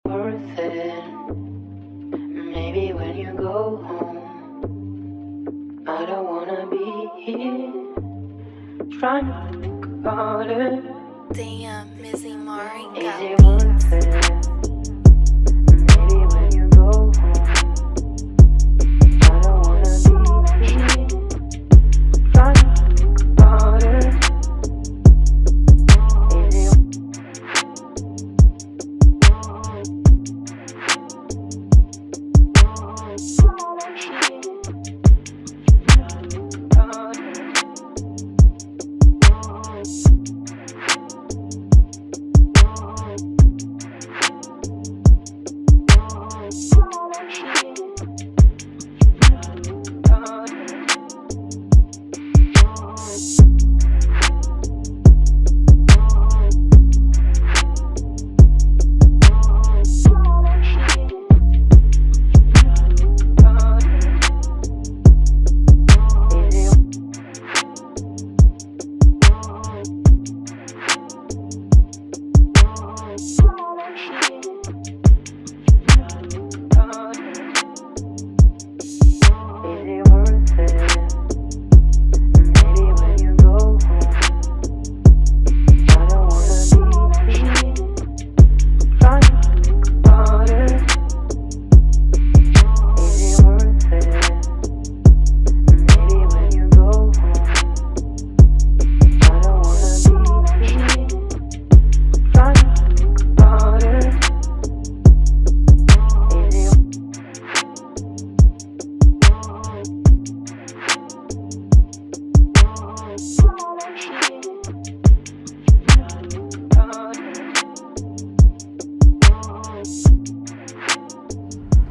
worth it. Maybe when you go home, I don't wanna be here trying to think about it. Damn, Mizzy Mari Is got it worth it? Maybe when you go home, I don't wanna be here trying to think about it. Is it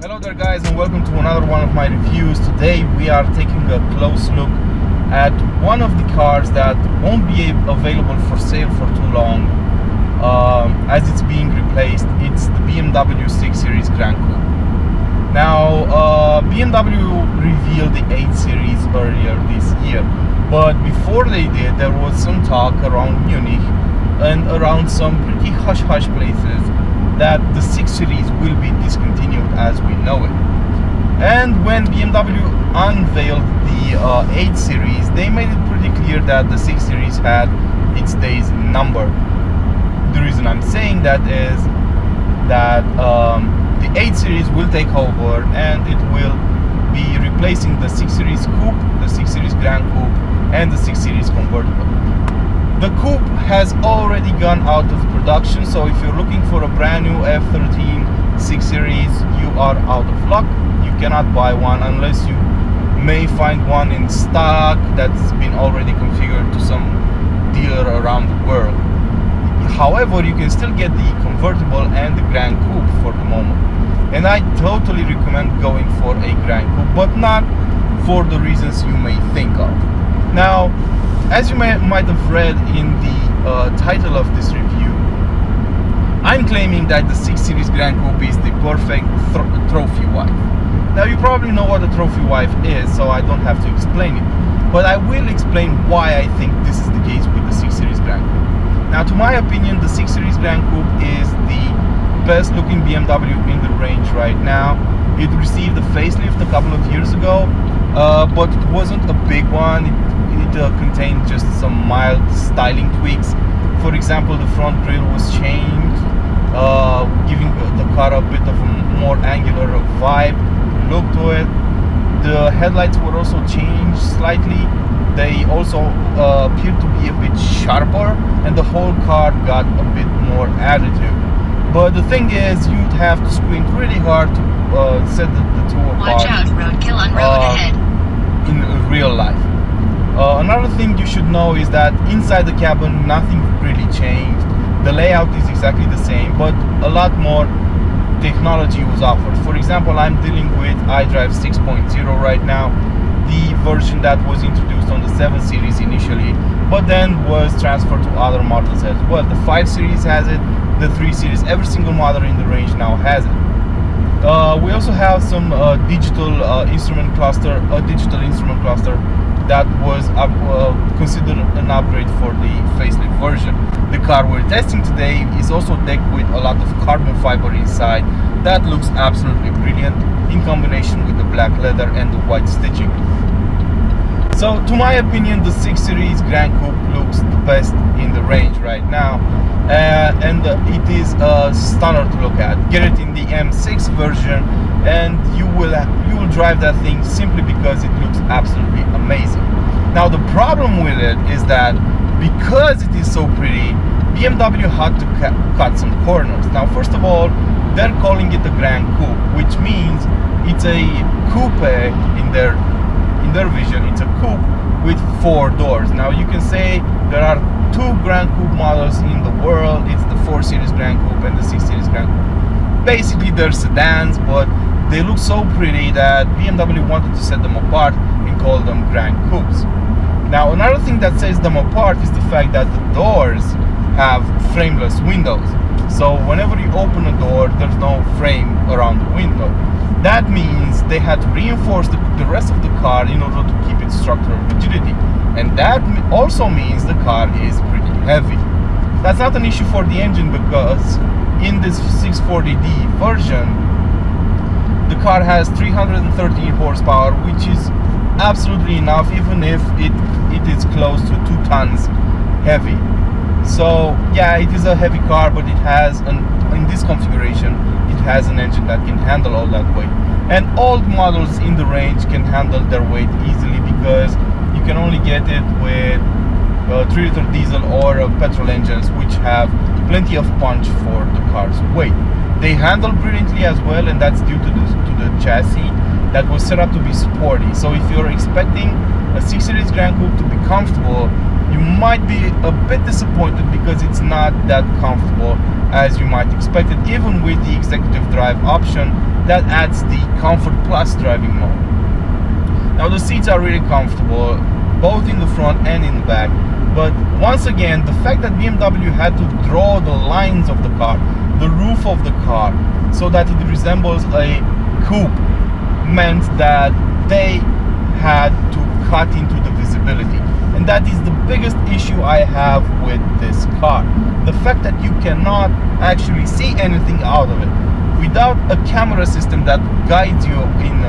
Hello there guys, and welcome to another one of my reviews. Today we are taking a close look at one of the cars that won't be available for sale for too long as it's being replaced. It's the BMW 6 Series Gran Coupe. Now BMW revealed the 8 Series earlier this year, but before they did, there was some talk around Munich and around some pretty hush-hush places that the 6 Series will be discontinued as we know it. And when BMW unveiled the 8 Series, they made it pretty clear that the 6 Series had its days numbered. The reason I'm saying that is that the 8 Series will take over and it will be replacing the 6 Series Coupe, the 6 Series Gran Coupe, and the 6 Series Convertible. The Coupe has already gone out of production, so if you're looking for a brand new F13 6 Series, you are out of luck. You cannot buy one unless you may find one in stock that's been already configured to some dealer around the world. However, you can still get the convertible and the Gran Coupe for the moment. And I totally recommend going for a Gran Coupe, but not for the reasons you may think of. Now, as you might have read in the title of this review, I'm claiming that the 6 Series Gran Coupe is the perfect trophy wife. Now, you probably know what a trophy wife is, so I don't have to explain it. But I will explain why I think this is the case with the 6 Series Gran Coupe. Now, to my opinion, the 6 Series Gran Coupe is the best looking BMW in the range right now. It received a facelift a couple of years ago, but it wasn't a big one. It contained just some mild styling tweaks. For example, the front grille was changed, giving the car a bit of a more angular vibe look to it. The headlights were also changed slightly. They also appeared to be a bit sharper, and the whole car got a bit more attitude. But the thing is, you'd have to squint really hard to set the two apart. Watch out, roadkill on road ahead. In real life. Another thing you should know is that inside the cabin, nothing really changed. The layout is exactly the same, but a lot more technology was offered. For example, I'm dealing with iDrive 6.0 right now, the version that was introduced on the 7 Series initially, but then was transferred to other models as well. The 5 Series has it, the 3 Series, every single model in the range now has it. We also have some digital instrument cluster that was considered an upgrade for the facelift version. The car we're testing today is also decked with a lot of carbon fiber inside that looks absolutely brilliant in combination with the black leather and the white stitching. So to my opinion, the 6 Series Gran Coupe looks the best in the range right now, and it is a stunner to look at. Get it in the M6 version and you will drive that thing simply because it looks absolutely amazing. Now the problem with it is that because it is so pretty, BMW had to cut some corners. Now first of all, they're calling it a Gran Coupe, which means it's a coupe in their vision. It's a coupe with 4 doors. Now you can say there are 2 Gran Coupe models in the world. It's the 4 Series Gran Coupe and the 6 Series Gran Coupe. Basically they're sedans, but they look so pretty that BMW wanted to set them apart and call them Gran Coupes. Now another thing that sets them apart is the fact that the doors have frameless windows. So whenever you open a door, there's no frame around the window. That means they had to reinforce the rest of the car in order to keep its structural rigidity. And that also means the car is pretty heavy. That's not an issue for the engine because in this 640D version, the car has 313 horsepower, which is absolutely enough even if it is close to 2 tons heavy. So yeah, it is a heavy car, but it has in this configuration it has an engine that can handle all that weight. And old models in the range can handle their weight easily because you can only get it with 3-liter diesel or petrol engines, which have plenty of punch for the car's weight. They handle brilliantly as well, and that's due to the chassis that was set up to be sporty. So if you're expecting a 6 Series Gran Coupe to be comfortable, you might be a bit disappointed because it's not that comfortable as you might expect it, even with the executive drive option that adds the Comfort Plus driving mode. Now the seats are really comfortable, both in the front and in the back, but once again, the fact that BMW had to draw the lines of the car, the roof of the car, so that it resembles a coupe, meant that they had to cut into the visibility. And that is the biggest issue I have with this car. The fact that you cannot actually see anything out of it. Without a camera system that guides you in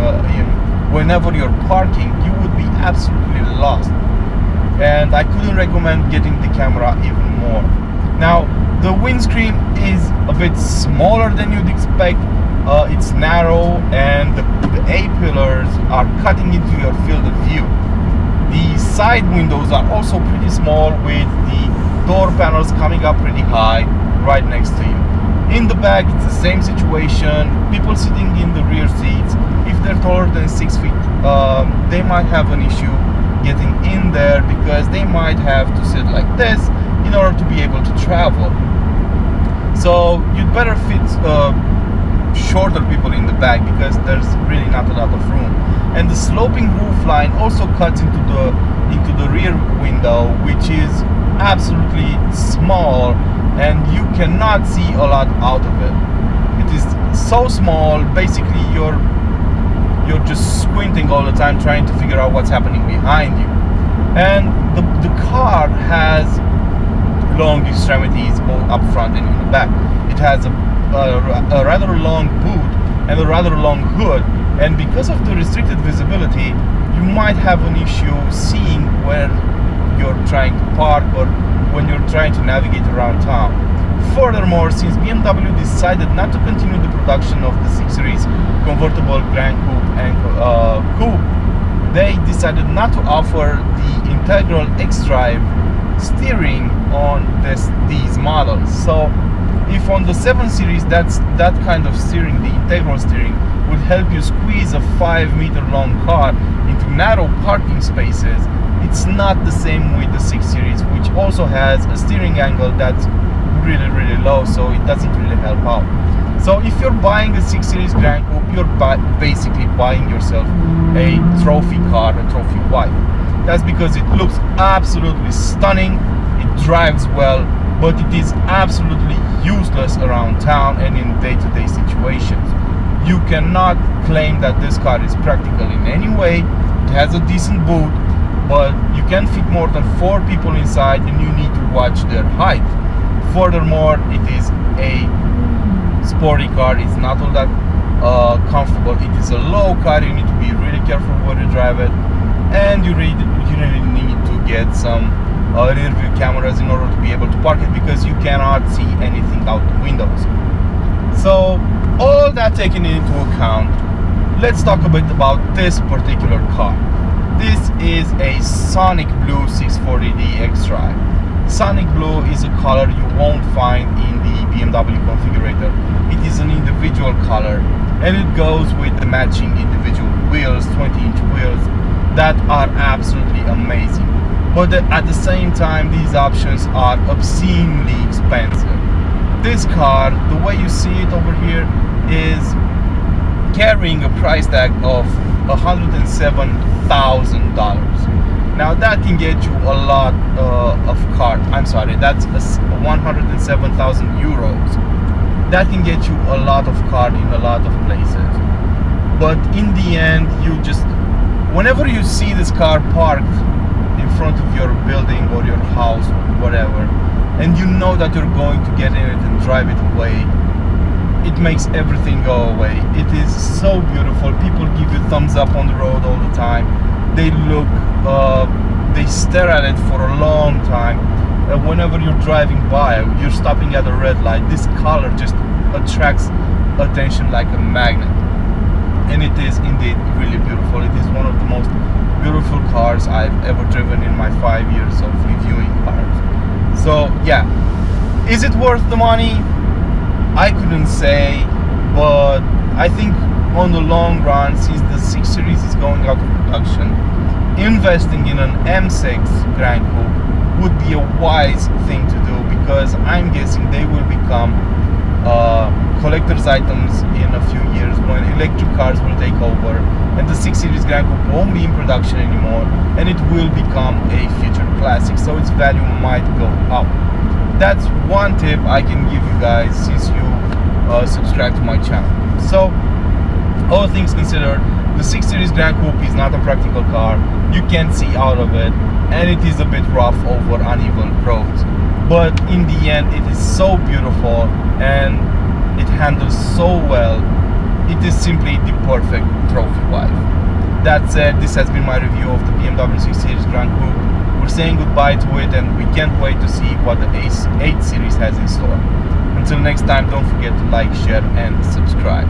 whenever you're parking, you would be absolutely lost. And I couldn't recommend getting the camera even more. Now, the windscreen is a bit smaller than you'd expect. It's narrow and the A-pillars are cutting into your field of view. The side windows are also pretty small, with the door panels coming up pretty high right next to you. In the back, it's the same situation. People sitting in the rear seats, if they're taller than 6 feet, they might have an issue getting in there because they might have to sit like this in order to be able to travel. So you'd better fit shorter people in the back because there's really not a lot of room. And the sloping roof line also cuts into the rear window, which is absolutely small, and you cannot see a lot out of it. It is so small, basically you're just squinting all the time trying to figure out what's happening behind you. And the car has long extremities both up front and in the back. It has a rather long boot and a rather long hood, and because of the restricted visibility, you might have an issue seeing where you're trying to park or when you're trying to navigate around town. Furthermore, since BMW decided not to continue the production of the 6 Series convertible Gran Coupe and Coupe, they decided not to offer the integral xDrive steering on these models. So if on the 7 Series that kind of steering, the integral steering, would help you squeeze a 5-meter long car into narrow parking spaces, it's not the same with the 6 Series, which also has a steering angle that's really low, so it doesn't really help out. So if you're buying a 6 Series Gran Coupe, you're basically buying yourself a trophy car, a trophy wife. That's because it looks absolutely stunning, it drives well, but it is absolutely useless around town and in day-to-day situations. You cannot claim that this car is practical in any way. It has a decent boot, but you can fit more than 4 people inside, and you need to watch their height. Furthermore, it is a sporty car. It's not all that comfortable. It is a low car. You need to be really careful when you drive it, and you really need to get some rear view cameras in order to be able to park it, because you cannot see anything out the windows. So all that taken into account, let's talk a bit about this particular car. This is a Sonic Blue 640D xDrive. Sonic Blue is a color you won't find in the BMW configurator. It is an individual color, and it goes with the matching individual wheels, 20-inch wheels, that are absolutely amazing. But at the same time, these options are obscenely expensive. This car, the way you see it over here, is carrying a price tag of $107,000. Now that can get you a lot of car. I'm sorry, that's 107,000 euros. That can get you a lot of car in a lot of places. But in the end, you just, whenever you see this car parked in front of your building or your house or whatever, and you know that you're going to get in it and drive it away, it makes everything go away. It is so beautiful. People give you thumbs up on the road all the time. They look, they stare at it for a long time. Whenever you're driving by, you're stopping at a red light, this color just attracts attention like a magnet. And it is indeed really beautiful. It is one of the most beautiful cars I've ever driven in my 5 years of reviewing cars. So yeah, is it worth the money? I couldn't say, but I think on the long run, since the 6 Series is going out of production, investing in an M6 Gran Coupe would be a wise thing to do, because I'm guessing they will become collector's items in a few years when electric cars will take over and the 6 Series Gran Coupe won't be in production anymore, and it will become a future classic, so its value might go up. That's one tip I can give you guys since you subscribe to my channel. So all things considered, the 6 Series Gran Coupe is not a practical car. You can't see out of it, and it is a bit rough over uneven roads. But in the end, it is so beautiful and it handles so well. It is simply the perfect trophy wife. That said, this has been my review of the BMW 6 Series Gran Coupe. We're saying goodbye to it, and we can't wait to see what the 8 Series has in store. Until next time, don't forget to like, share, and subscribe.